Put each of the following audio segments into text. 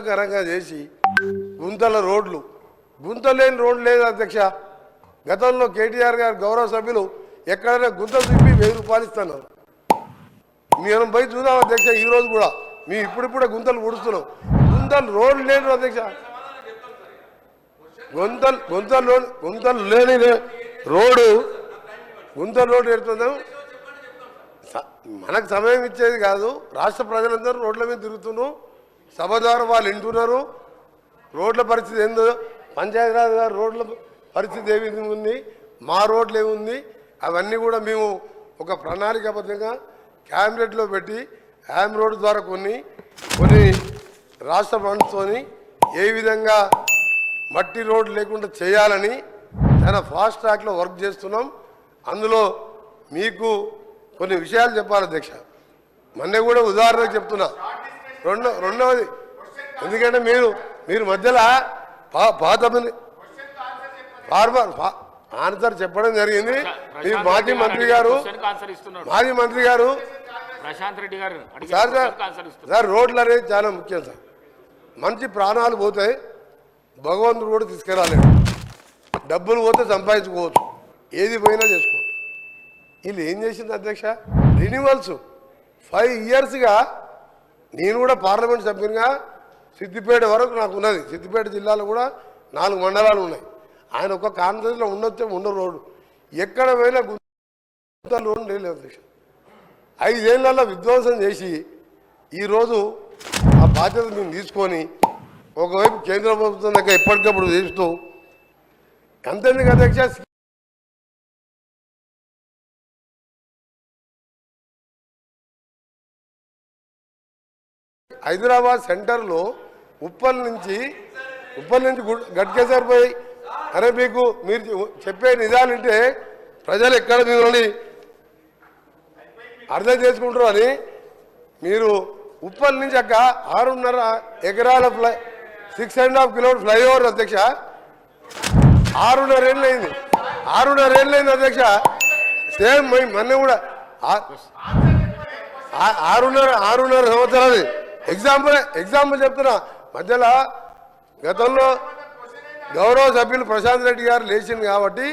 కరంగా చేసి గుంతల రోడ్లు గుంతలేని రోడ్లు లేదు అధ్యక్ష. గతంలో కేటీఆర్ గారు గౌరవ సభ్యులు ఎక్కడైనా గుంత తిప్పి 1000 రూపాయలు ఇస్తున్నారు. మేము పోయి చూద్దాం అధ్యక్ష. ఈరోజు కూడా మేము ఇప్పుడిప్పుడే గుంతలు ముడుస్తున్నాం. గుంతలు రోడ్లు లేని అధ్యక్ష. గుంతలు లేని రోడ్డు గుంతల రోడ్డు ఎడుతున్నాం. మనకు సమయం ఇచ్చేది కాదు. రాష్ట్ర ప్రజలందరూ రోడ్ల మీద తిరుగుతున్నాం. సభ ద్వారా వాళ్ళు వింటున్నారు. రోడ్ల పరిస్థితి ఏందో, పంచాయతీరాజ్ గారు రోడ్ల పరిస్థితి ఏ విధంగా ఉంది, మా రోడ్లు ఏముంది, అవన్నీ కూడా మేము ఒక ప్రణాళికాబద్ధంగా క్యాబినెట్లో పెట్టి యామ్ రోడ్డు ద్వారా కొన్ని రాష్ట్ర ఫండ్స్తోని ఏ విధంగా మట్టి రోడ్డు లేకుండా చేయాలని చాలా ఫాస్ట్ ట్రాక్లో వర్క్ చేస్తున్నాం. అందులో మీకు కొన్ని విషయాలు చెప్పాలి అధ్యక్ష. మొన్న కూడా ఉదాహరణకు చెప్తున్నా. రెండవది, ఎందుకంటే మీరు మధ్యలో పాత ఆన్సర్ చెప్పడం జరిగింది. మీ మాజీ మంత్రి గారు ప్రశాంత్ రెడ్డి గారు సార్ రోడ్లు అనేది చాలా ముఖ్యం సార్. మంచి ప్రాణాలు పోతే భగవంతుడు కూడా తీసుకురాలేడు. డబ్బులు పోతే సంపాదించుకోవచ్చు, ఏది పోయినా చేసుకోవచ్చు. వీళ్ళు ఏం చేసింది అధ్యక్ష, రిన్యూవల్స్ 5 ఇయర్స్గా. నేను కూడా పార్లమెంట్ సభ్యునిగా సిద్దిపేట వరకు నాకు ఉన్నది. సిద్దిపేట జిల్లాలో కూడా 4 మండలాలు ఉన్నాయి. ఆయన ఒక కాన్ఫరెన్స్లో ఉండ రోడ్డు ఎక్కడ పోయినా గుంత రోడ్డు లేదు అధ్యక్ష. 5 ఏళ్లలో విధ్వంసం చేసి ఈరోజు ఆ బాధ్యత మేము తీసుకొని ఒకవైపు కేంద్ర ప్రభుత్వం దగ్గర ఎప్పటికప్పుడు చేస్తూ అంతేందుకు అధ్యక్ష, హైదరాబాద్ సెంటర్లో ఉప్పల్ నుంచి గట్కేసర్ పోయి, అరే మీకు మీరు చెప్పే నిజాలంటే ప్రజలు ఎక్కడ మిమ్మల్ని అర్థం చేసుకుంటారు అని మీరు ఉప్పల్ నుంచి అక్క 6.5 ఎకరాల 6.5 కిలోమీటర్ ఫ్లైఓవర్ అధ్యక్ష. 6.5 ఏళ్ళు అయింది. 6.5 ఏళ్ళు అయింది అధ్యక్ష. సేమ్ మొన్న కూడా 6.5 సంవత్సరాలు. ఎగ్జాంపుల్ చెప్తున్నా. మధ్యలో గతంలో గౌరవ సభ్యులు ప్రశాంత్ రెడ్డి గారు లేచింది కాబట్టి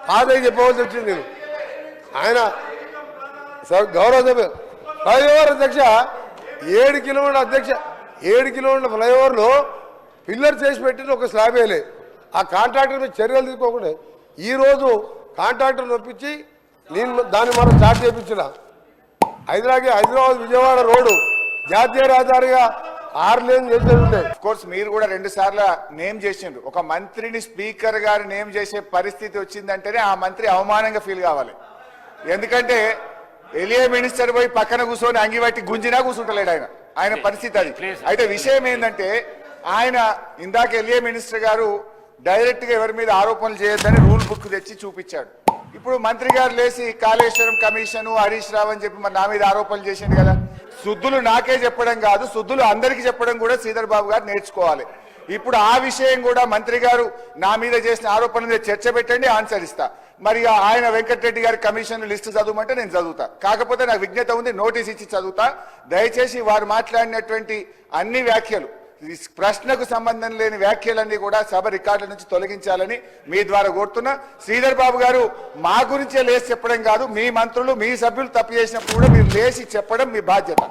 పాతకి చెప్పవలసి వచ్చింది. నేను ఆయన గౌరవ సభ్యులు ఫ్లైఓవర్ అధ్యక్ష 7 కిలోమీటర్ల అధ్యక్ష 7 కిలోమీటర్ల ఫ్లైఓవర్లో పిల్లర్ చేసి పెట్టిన ఒక స్లాబ్ వేయలే. ఆ కాంట్రాక్టర్ మీద చర్యలు తీసుకోకుండా ఈరోజు కాంట్రాక్టర్ ఒప్పించి నేను దాన్ని మనం స్టార్ట్ చేయించిన హైదరాబాద్ విజయవాడ రోడ్డు జాతీయ రహదారిగా 6 లేన్ చేసేది. కోర్స్ మీరు కూడా 2 సార్లు నేమ్ చేసిండ్రు. ఒక మంత్రిని స్పీకర్ గారు నేమ్ చేసే పరిస్థితి వచ్చిందంటేనే ఆ మంత్రి అవమానంగా ఫీల్ కావాలి. ఎందుకంటే ఎలియా మినిస్టర్ పోయి పక్కన కూర్చొని అంగిబట్టి గుంజినా కూర్చుంటలేడు ఆయన పరిస్థితి అది. అయితే విషయం ఏంటంటే ఆయన ఇందాక ఎలియా మినిస్టర్ గారు డైరెక్ట్ గా ఎవరి మీద ఆరోపణలు చేయొద్దని రూల్ బుక్ తెచ్చి చూపించాడు. ఇప్పుడు మంత్రి గారు లేచి కాళేశ్వరం కమిషన్ హరీష్ రావు అని చెప్పి మరి నా మీద ఆరోపణలు చేసిండు కదా. శుద్ధులు నాకే చెప్పడం కాదు, శుద్ధులు అందరికీ చెప్పడం కూడా శ్రీధర్ బాబు గారు నేర్చుకోవాలి. ఇప్పుడు ఆ విషయం కూడా మంత్రి గారు నా మీద చేసిన ఆరోపణల మీద చర్చ పెట్టండి, ఆన్సర్ ఇస్తా. మరి ఆయన వెంకటరెడ్డి గారి కమిషన్ లిస్టు చదవమంటే నేను చదువుతా. కాకపోతే నాకు విజ్ఞత ఉంది, నోటీస్ ఇచ్చి చదువుతా. దయచేసి వారు మాట్లాడినటువంటి అన్ని వ్యాఖ్యలు, ప్రశ్నకు సంబంధం లేని వ్యాఖ్యలన్నీ కూడా సభ రికార్డుల నుంచి తొలగించాలని మీ ద్వారా కోరుతున్నా. శ్రీధర్ బాబు గారు మా గురించే లేచి చెప్పడం కాదు, మీ మంత్రులు మీ సభ్యులు తప్పు చేసినప్పుడు కూడా మీరు లేచి చెప్పడం మీ బాధ్యత.